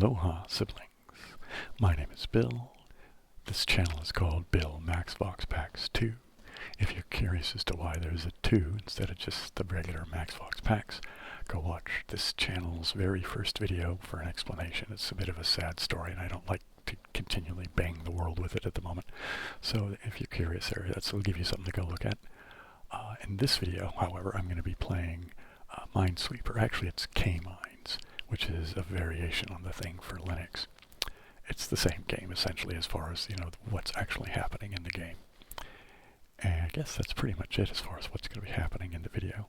Aloha, siblings. My name is Bill. This channel is called Bill MaxVox Packs 2. If you're curious as to why there's a 2 instead of just the regular MaxVox Packs, go watch this channel's very first video for an explanation. It's a bit of a sad story, and I don't like to continually bang the world with it at the moment. So if you're curious there, that'll give you something to go look at. In this video, however, I'm going to be playing Minesweeper. Actually, it's K-Mines, which is a variation on the thing for Linux. It's the same game, essentially, as far as, what's actually happening in the game. And I guess that's pretty much it as far as what's going to be happening in the video.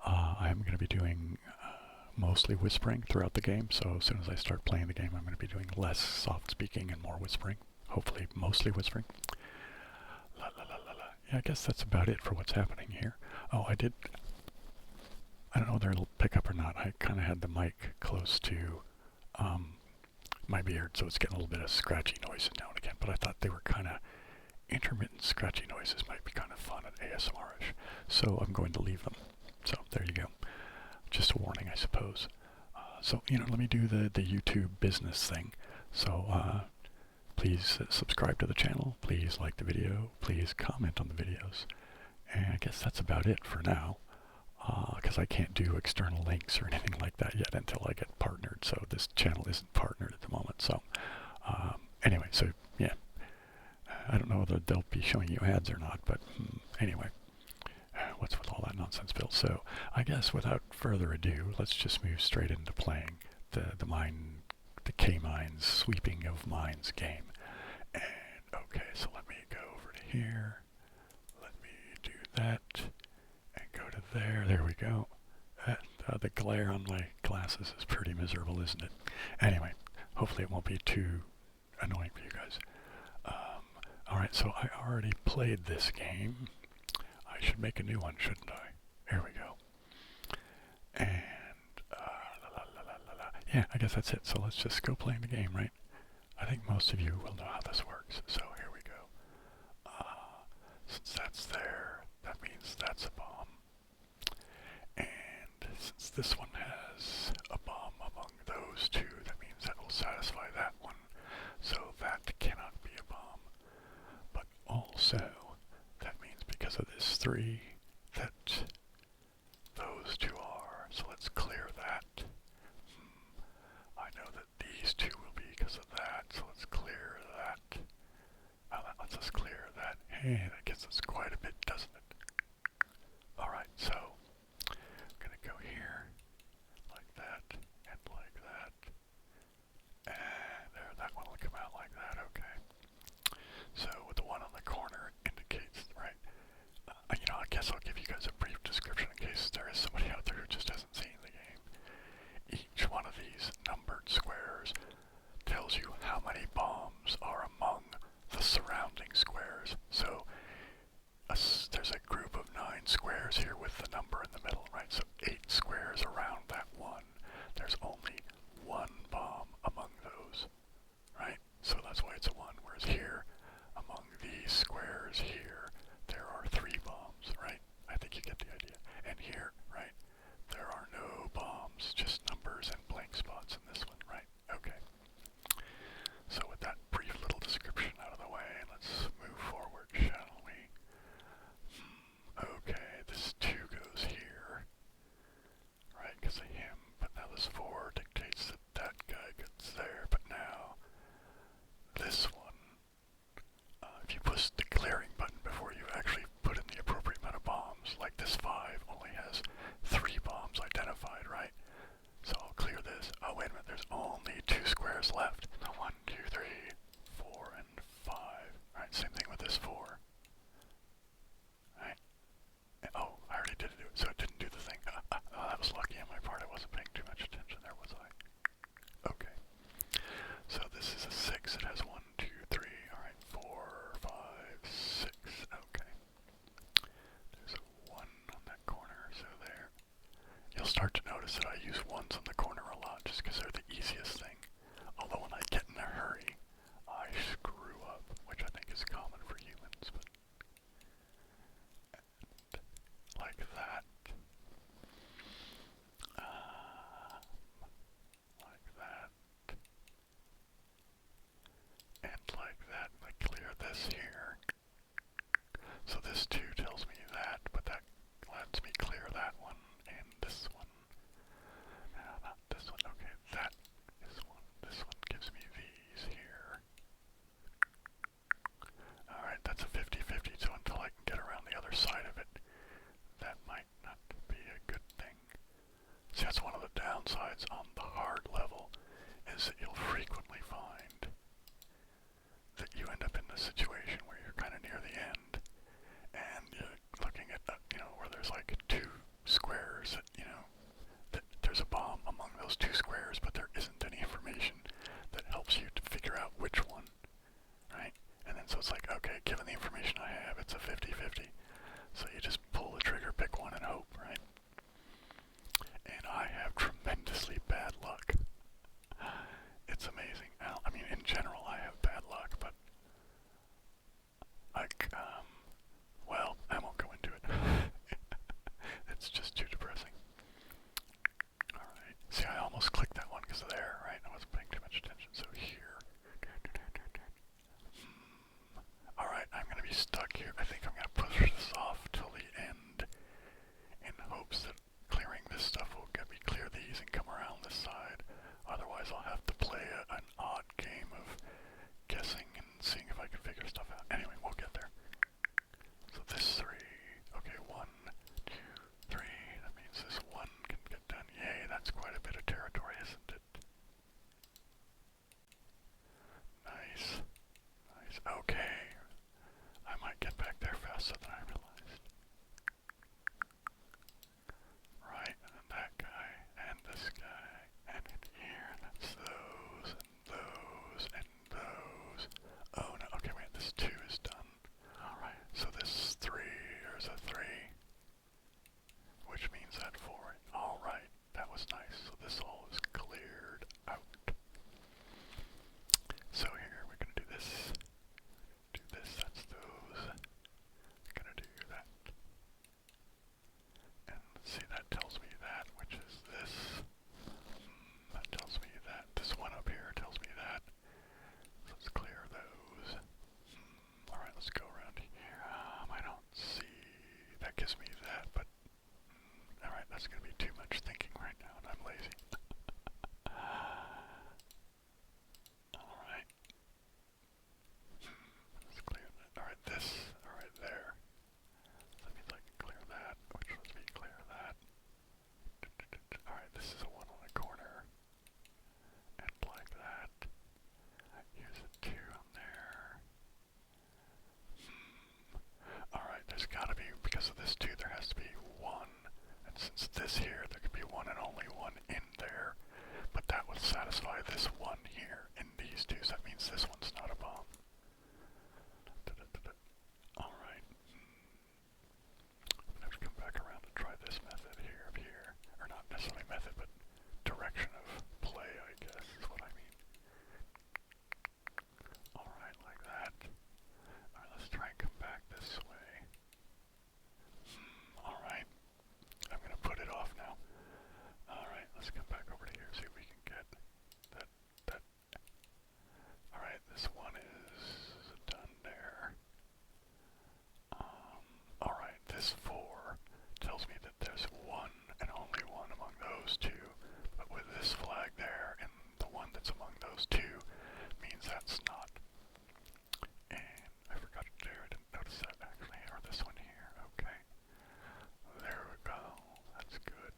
I'm going to be doing mostly whispering throughout the game, so as soon as I start playing the game, I'm going to be doing less soft speaking and more whispering. Hopefully, mostly whispering. La la la la la. Yeah, I guess that's about it for what's happening here. Oh, I don't know whether it'll pick up or not. I kind of had the mic close to my beard, so it's getting a little bit of scratchy noises now and again, but I thought they were kind of intermittent scratchy noises might be kind of fun and ASMR-ish, so I'm going to leave them. So there you go. Just a warning, I suppose. So, let me do the YouTube business thing. So, please subscribe to the channel. Please like the video. Please comment on the videos. And I guess that's about it for now, because I can't do external links or anything like that yet until I get partnered. So this channel isn't partnered at the moment. So anyway, so yeah. I don't know whether they'll be showing you ads or not, but anyway, what's with all that nonsense, Bill? So I guess without further ado, let's just move straight into playing the K-Mines Sweeping of Mines game. And okay, so let me go over to here. Let me do that and go to there. There we go. The glare on my glasses is pretty miserable, isn't it? Anyway, hopefully it won't be too annoying for you guys. Alright, so I already played this game. I should make a new one, shouldn't I? Here we go. And, yeah, I guess that's it. So let's just go playing the game, right? I think most of you will know how this works. So here we go. Since that's there, that means that's a bomb. And since this one has a bomb among those two, that means that will satisfy that one. So that cannot be a bomb. But also, that means because of this 3, that those 2 are. So let's clear that. I know that these 2 will be because of that, so let's clear that. That lets us clear that. Hey, that gets us quite a bit, doesn't it? Alright, so I'm going to go here, like that, and like that. And there, that one will come out like that, okay. So with the one on the corner indicates, right? I guess I'll give you guys a brief description in case there is somebody out there who just hasn't seen the game. Each one of these numbered squares tells you how many bombs are among the surrounding squares. So there's a group of 9 squares here with the number in the middle, right? So 8 squares around that one. There's only 1 bomb among those, right? So that's why it's a 1, whereas here, among these squares here, there are 3 bombs, right? I think you get the idea. And here, right, there are no bombs, just numbers and blank spots in this one, right? Okay. So with that brief little description out of the way, let's move forward, shall we? Okay, this 2 goes here, right, because of him, but now this 4 dictates that that guy gets there, but now this one, if you push the clearing button before you actually put in the appropriate amount of bombs, like this 5 only has 3 bombs identified, right? So I'll clear this. Oh, wait a minute, there's only 2 squares left. 1, 2, 3, 4, and 5. Alright, same thing with this 4. Right? Oh, I already did it, so it didn't do the thing. Oh, that was lucky on my part. I wasn't paying too much attention there, was I? Okay. So this is a 6. It has 1, 2, 3. Alright, 4, 5, 6. Okay. There's a 1 on that corner, so there. You'll start to notice that I use 1s on the corner a lot just because they're the easiest thing. Although when I get in a hurry, I screw up, which I think is common for humans, but like that. Like that. See, that's one of the downsides on the hard level, is that you'll frequently find that you end up in the situation where you're kind of near the end, and you're looking at, where there's like two squares that, that there's a bomb among those two squares, but there isn't any information that helps you to figure out which one, right? And then so it's like, okay, given the information I have, it's a 50-50. So you just pull the trigger, pick one, and hope, right? And I have tremendously bad luck. It's amazing. I mean, in general, I have bad luck, but well, I won't go into it. It's just too depressing. Alright. See, I almost clicked that one because of there, right? I wasn't paying too much attention. So here. Alright, I'm going to be stuck here. I think I'm going to push this off till the end in hopes that clearing this stuff will get me clear these and come around this side. Otherwise, I'll have to play an odd game of guessing and seeing if I can figure stuff out. Anyway, we'll get there. So this 3. Okay, 1, 2, 3. That means this 1 can get done. Yay, that's quite a bit of territory, isn't it? Nice. Nice. Okay. I might get back there faster than I realized. Right, and then that guy, and this guy, and in here, that's those, and those, and those. Oh no, okay, wait, this 2 is done. Alright, so this 3, there's a 3, which means that 4. Alright, that was nice, so this all is cleared out. So here, we're gonna do this, that's those. We're gonna do that. And see, that tells me that, which is this. That tells me that. This one up here tells me that. So let's clear those. Alright, let's go around here. I don't see. That gives me that, but alright, that's going to be too much thinking right now, and I'm lazy. Alright. Let's clear that. Alright, this. Alright, there. That means I can clear that, which lets me clear that. Alright, this is a 1 on the corner. And like that. Here's a 2 on there. Alright, there's gotta be, because of this 2, there has to be 1. And since this here, there could be 1 and only 1 in there. But that would satisfy this 1 here in these 2, so that means this one's not a bomb. Alright. I'm gonna have to come back around and try this method here, up here. Or not necessarily method, but direction of play, I guess, is what I mean. Alright, like that. Alright, let's try and come back this way. Alright. I'm gonna put it off now. Alright, let's come back over to here, see if we can get that. Alright, this 1 is done there. Alright, this 4 tells me that there's 1 and only 1 among those 2, but with this flag there and the 1 that's among those 2 means that's not. And I forgot it there, I didn't notice that actually, or this one here, okay. There we go, that's good.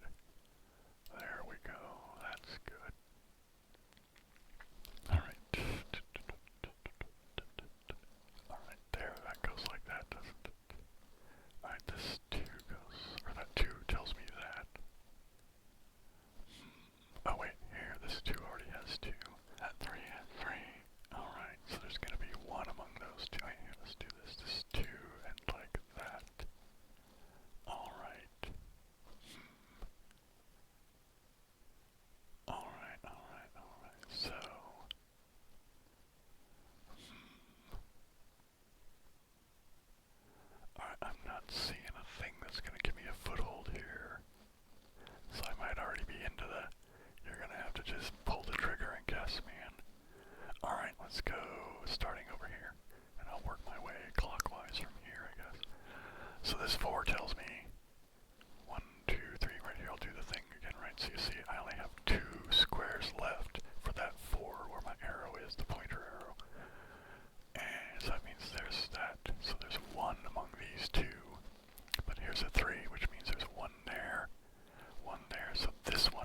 There we go, that's good. Alright. Alright, there, that goes like that, doesn't it? Alright, this 2 goes, or that 2 tells me that. Oh wait, here, this 2 already has 2. That 3 has 3. Alright, so there's gonna be 1 among those 2. Right, here, let's do this. This 2 and like that. Alright. Alright. So. Alright, I'm not seeing a thing that's gonna give me a foothold here. So I might already be into the, you're gonna have to just pull the trigger and guess, man. Alright, let's go, starting over here. And I'll work my way clockwise from here, I guess. So this 4 tells me 1, 2, 3, right here, I'll do the thing again, right? So you see, I only have 2 squares left for that 4 where my arrow is, the pointer arrow. And so that means there's that. So there's 1 among these 2. But here's a 3, which means there's 1 there. So this 1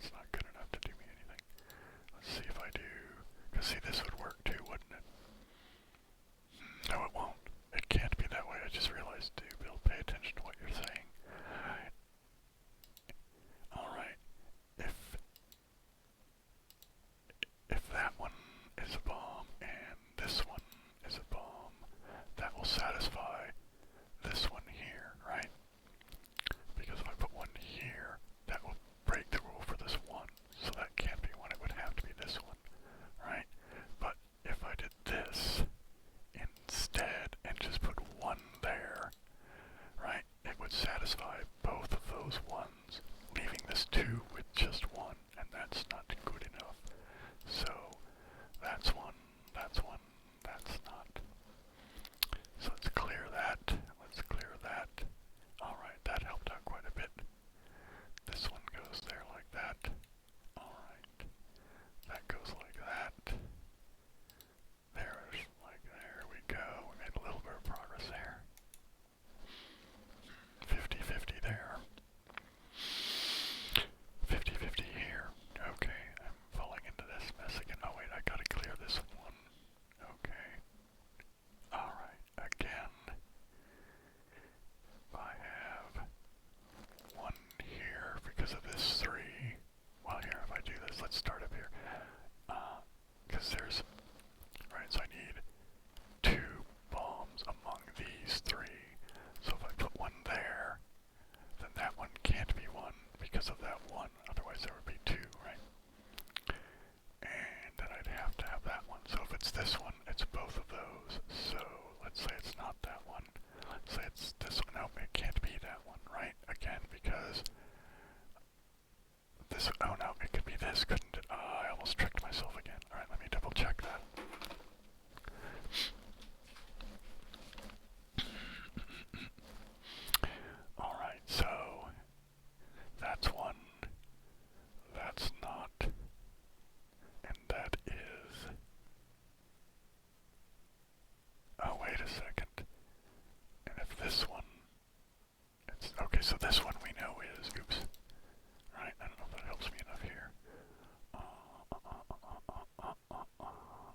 that's not good enough to do me anything. Let's see if I do, because see, this would work too, wouldn't it? No, it won't. It can't be that way. I just realized, too, Bill, pay attention to what you're saying. Alright. If that one is a bomb and this one is a bomb, that will satisfy this one here, right? Because if I put one here, that will break the rule for this one. So that can't be one. It would have to be this one, right? But if I did this instead and just put one there, right, it would satisfy both of those ones, leaving this two with just one, and that's not good enough. So that's one, that's one, that's not. So let's clear that. Let's clear that. Alright, that helped out quite a bit. This one goes there like that. Alright. That goes like that. There's like, there we go. We made a little bit of progress there. 50-50 there. 50-50 here. Okay, I'm falling into this mess again. Oh wait, I gotta clear this one. Okay. Alright, again. I have one here because of this 3. Well, here, if I do this, let's start up here. Because there's, right, so I need 2 bombs among these 3. So if I put one there, then that one can't be one because of that one. Otherwise there would be 2, right? And then I'd have to have that one. So if it's this one, it's both of those. So let's say it's not that one. Let's say it's this one. No, it can't be that one, right? Again, because this, oh no, it could be this, couldn't it? I almost tricked myself again. Alright, let me double check that. Alright, so that's one, that's not, and that is, oh wait a second, and if this one, it's, okay, so this one we know is, oops, right, I don't know if that helps me enough here.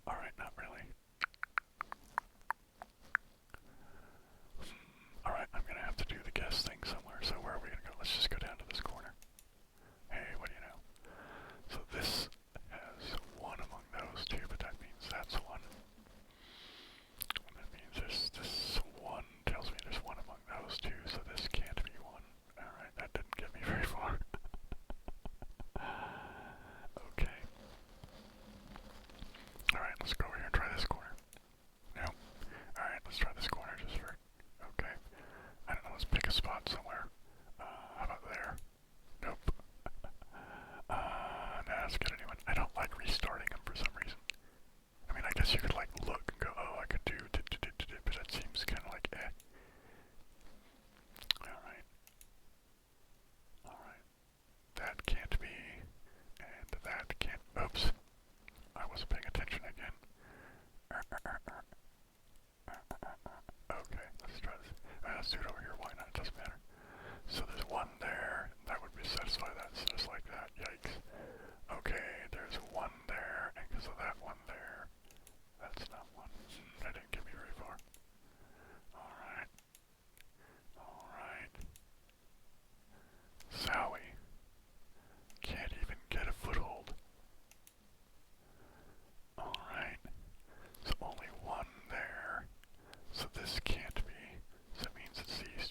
Alright, not really. Alright, I'm gonna have to do the guess thing somewhere, so where are we gonna go? Let's just go down to this corner. Hey, what do you know? So this has one among those 2, but that means that's one. And that means this one tells me there's one among those 2, so this can't be one. Alright, that didn't get me very far. Okay. Alright, let's go over here and try this corner. No. Alright, let's try this corner just for, okay. I don't know, let's pick a spot somewhere. How about there? Nope. Nah, that's good anyway. I don't like restarting them for some reason. I mean, I guess you could like look and go, oh, I could do, but that seems kind of like, eh. Alright. Alright. That can't be, and that can't, oops. I wasn't paying attention again. Okay, let's try this. Let's do it over here, why not? It doesn't matter. So there's one there, that would be satisfy that, so just like that, yikes. Okay, there's one there, and because of that one there, that's not one. That didn't get me very far. Alright. Alright. Zowie. Can't even get a foothold. Alright. So only one there. So this can't be. So that means it's these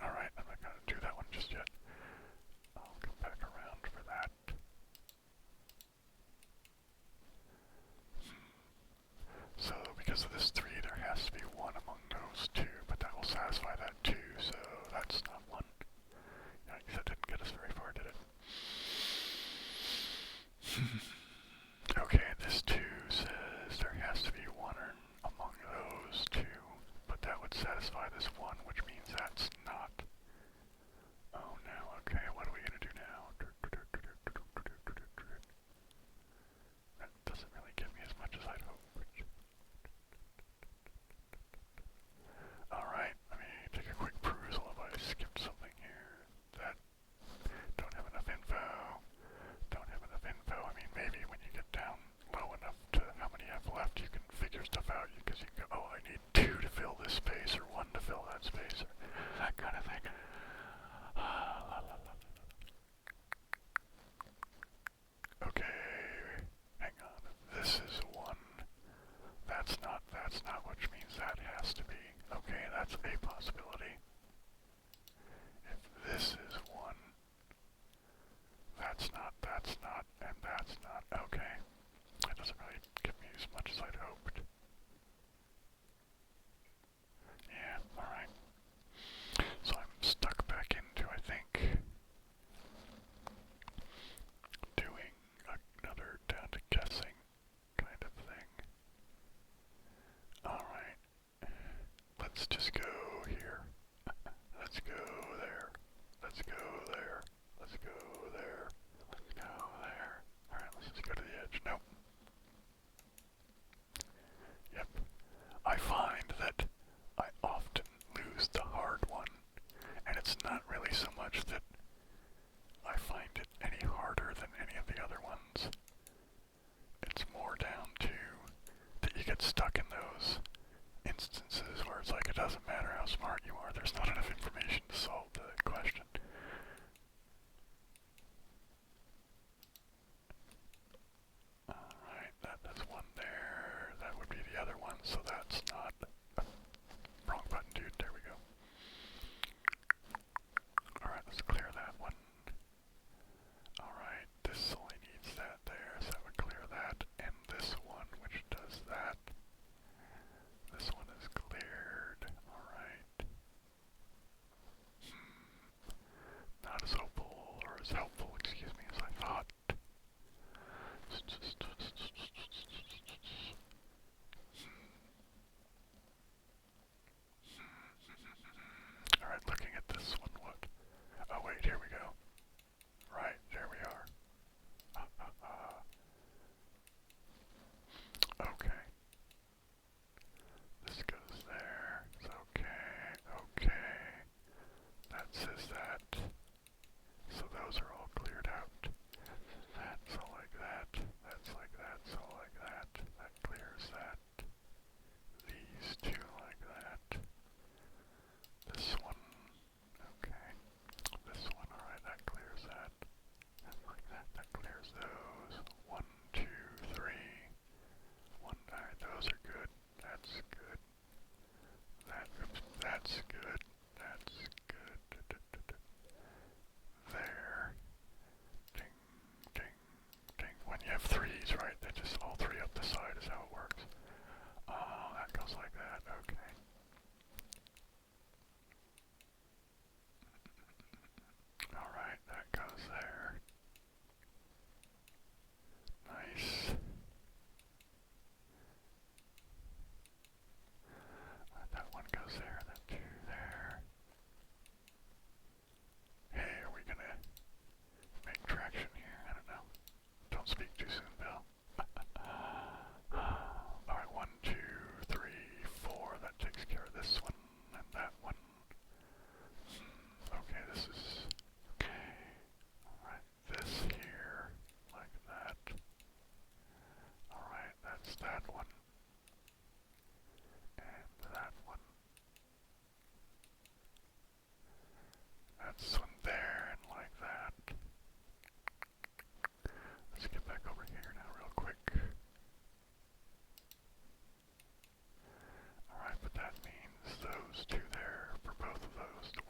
Alright, I'm not gonna do that one just yet. I'll come back around for that. So, because of this 3, there has to be 1 among those 2, but that will satisfy that 2, so that's not 1. Yikes, that didn't get us very far, did it? Okay, this 2 says there has to be 1 among those 2, but that would satisfy this 1, which means that's not. Oh no, okay, what are we gonna do now? That doesn't really give me as much as I'd hoped. Alright, let me take a quick perusal if I skipped something here. That, don't have enough info. Don't have enough info. I mean, maybe when you get down low enough to how many you have left, you can figure stuff out, because you can go, oh, I need 2 to fill this space, or 1 to fill that space, or that kind of thing. Okay, hang on. This is 1. That's not, which means that has to be. Okay, that's a possibility. If this is 1, that's not, and that's not. Okay. That doesn't really give me as much as I'd hoped. Yeah, alright. So I'm stuck back into, I think, doing another down to guessing kind of thing. Alright. Let's just go here. Let's go there. Let's go there. Let's go there. Let's go there. Alright, let's just go to the edge. Nope. Yep. I find that I often lose the hard one, and it's not really so much that I find it any harder than any of the other ones. It's more down to that you get stuck in those instances where it's like it doesn't matter how smart you are, there's not enough information to solve the question. Alright, that's 1 there. That would be the other one, so that's not. Wrong button, dude. There we go. Alright, let's clear that one. Alright, this only needs that there, so that would clear that. And this one, which does that. This one is cleared. Alright. Not as hopeful, or as helpful, excuse me, as I thought. Alright, looking at this one, what? Oh wait, here we go. Right, there we are. Okay. This goes there. It's okay. That says that. So those are all cleared out. That's all like that. That's like that. So like that. That clears that. These 2 like that. This one. Okay. This one. Alright, that clears that. That's like that. That clears those. 1, 2, 3. 1. Alright, those are good. That's good. That's good. That's good. There. Ding, ding, ding. When you have 3s, right, they just all 3 up the side is how it works. Oh, that goes like that. Okay. Alright, that goes there. Nice. That one goes there, that 2 there. Hey, are we gonna make traction here? I don't know. Don't speak too soon, Bill. Alright, 1, 2, 3, 4. That takes care of this one and that one. Okay, this is okay. Alright, this here, like that. Alright, that's that one. And that one. That's one there, and like that. Let's get back over here now real quick. Alright, but that means those 2 there for both of those to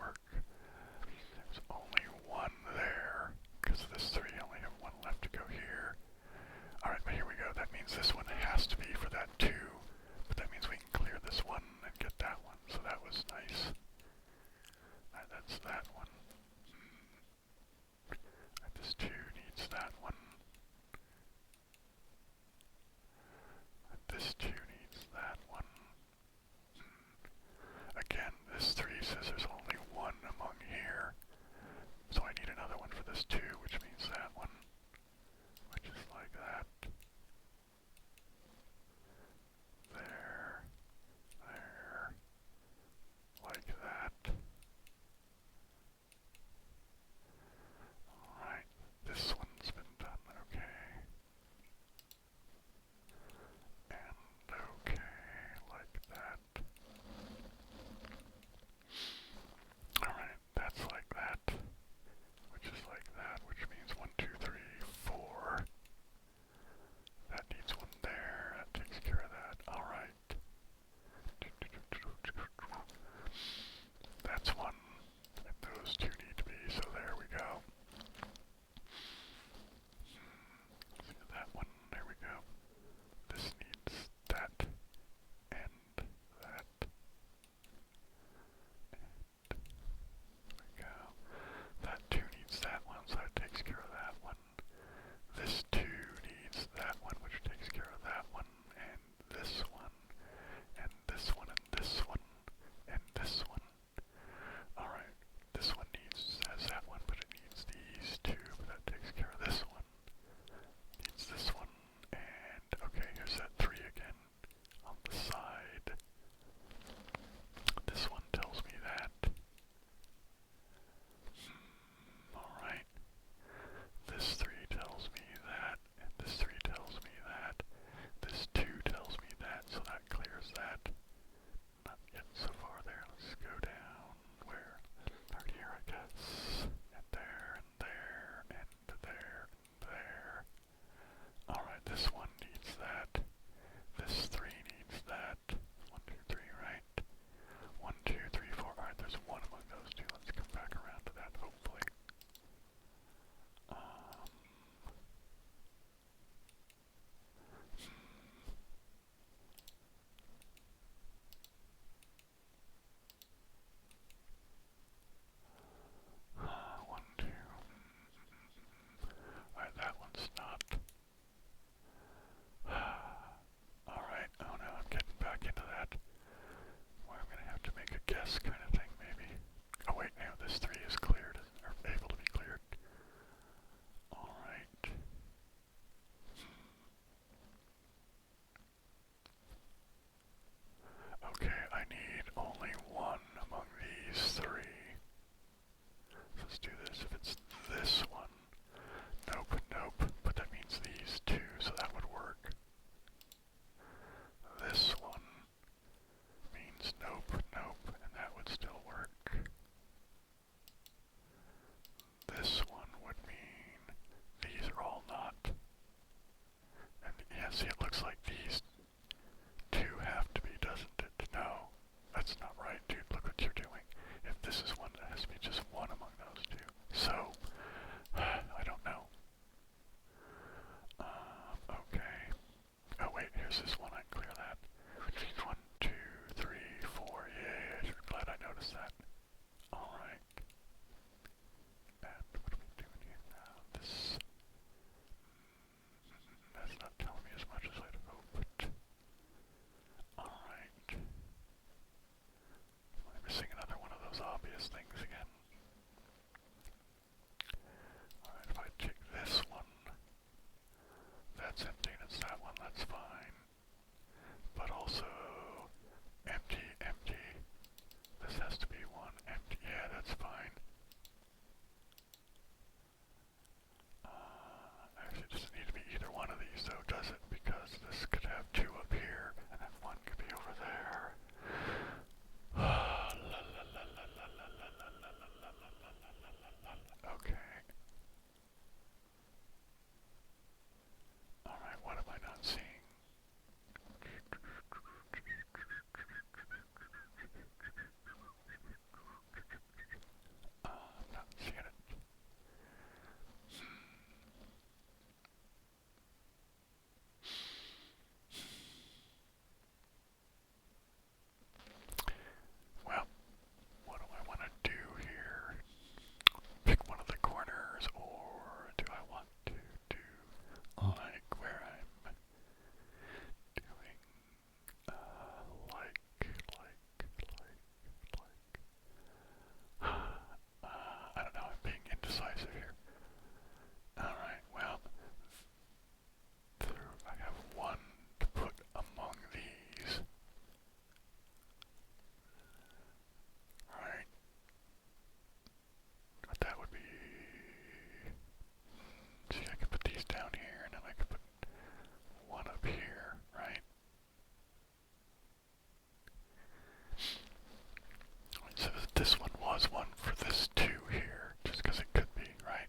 this one was one for this 2 here, just because it could be, right?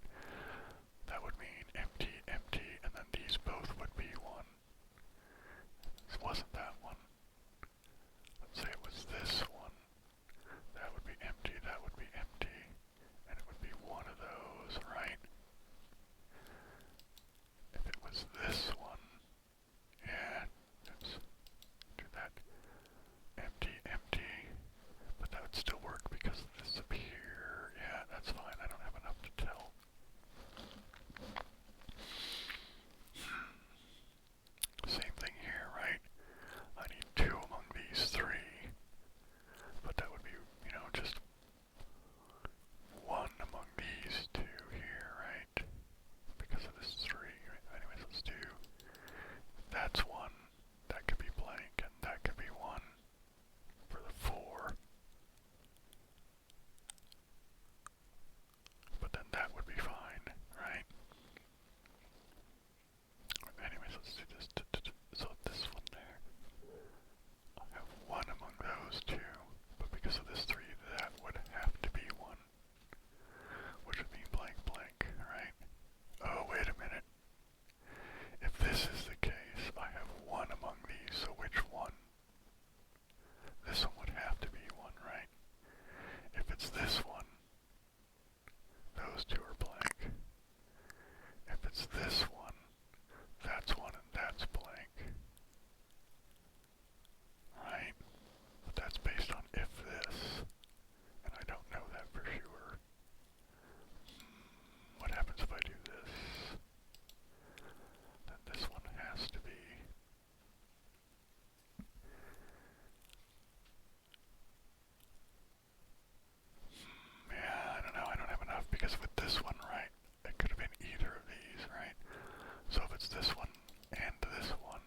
That would mean empty, empty, and then these both would be 1. This wasn't that one. Let's say it was this one. That would be empty, that would be empty, and it would be one of those, right? If it was this one, yeah, oops, do that. Empty, empty, but that would still work because of this up here. Yeah, that's fine, I don't have enough to tell. Same thing here, right? I need 2 among these 3, but that would be, you know, just 1 among these 2 here, right? Because of this 3. Anyways, let's do, that's 1, that could be blank, and that could be 1 for the 4. But then that would be fine, right? Anyways, let's do this. So this one there, I have 1 among those 2, but because of this 3, that would have to be 1, which would mean blank, blank, right? Oh, wait a minute. If this is the case, I have 1 among these, so which one? This one would have to be 1, right? If it's this one, those 2 are blank. If it's this one, that's 1 and that's blank. Right? But that's based on if this, and I don't know that for sure. What happens if I do this? Then this one has to be. Yeah, I don't know, I don't have enough because with this one, right, it could have been either of these, right? So if it's this one and this one,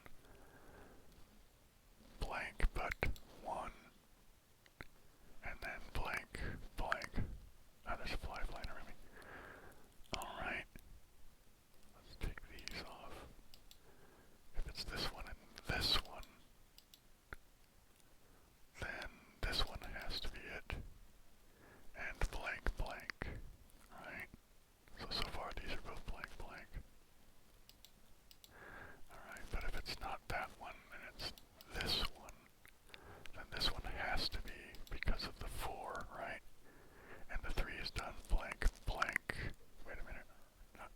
blank but 1, and then blank, blank. Oh, there's a fly flying around me. Alright, let's take these off. If it's this one and this one, then this one has to be it. And blank, blank, right? So far these are both blank, blank. Alright, but if it's not that one and it's this one, then this one has to be because of the 4, right? And the 3 is done blank, blank. Wait a minute. Not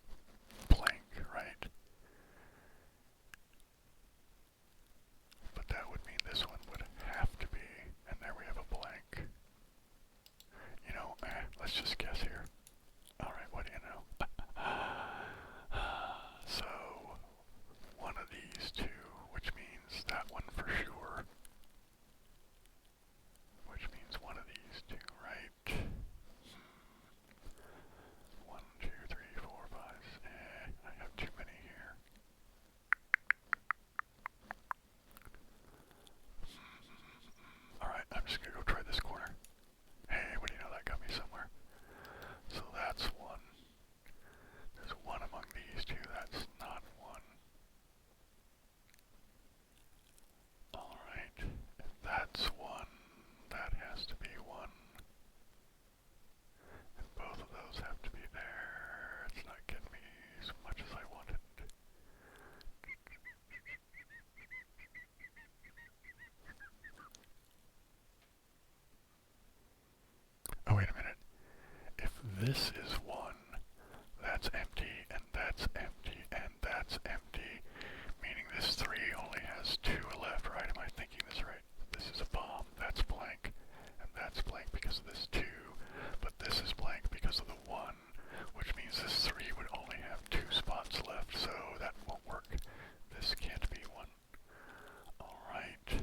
blank, right? But that would mean this one would have to be, and there we have a blank. You know, let's just guess here. Alright, what do you know? So, one of these 2, which means that one for sure. Which means one of these 2, right? 1, 2, 3, 4, 5. I have too many here. Alright, I'm just gonna go try this corner. Hey, what do you know, that got me somewhere. So that's 1. There's 1 among these 2, that's not 1. Alright, if that's 1, that has to be 1. And both of those have to be there. It's not getting me as much as I wanted. Oh, wait a minute. If this is 1, that's empty, and that's empty, and that's empty, meaning this 3 only has 2 left, right? Am I thinking this right? This is a bomb, that's blank, and that's blank because of this 2, but this is blank because of the 1, which means this 3 would only have 2 spots left, so that won't work. This can't be 1. Alright.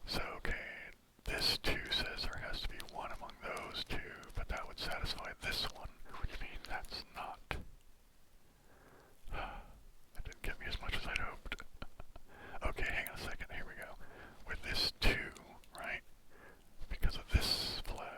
So, okay, this 2 says there has to be 1 among those 2, but that would satisfy this one, which means that's not. That didn't get me as much as I'd hoped. Okay, hang on a second, here we go. With this 2, right, because of this flag,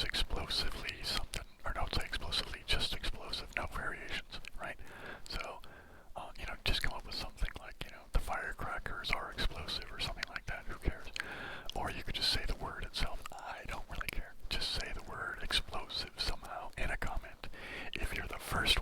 explosively something, or don't say explosively, just explosive, no variations, right? So, just come up with something like, the firecrackers are explosive or something like that, who cares? Or you could just say the word itself, I don't really care. Just say the word explosive somehow in a comment. If you're the first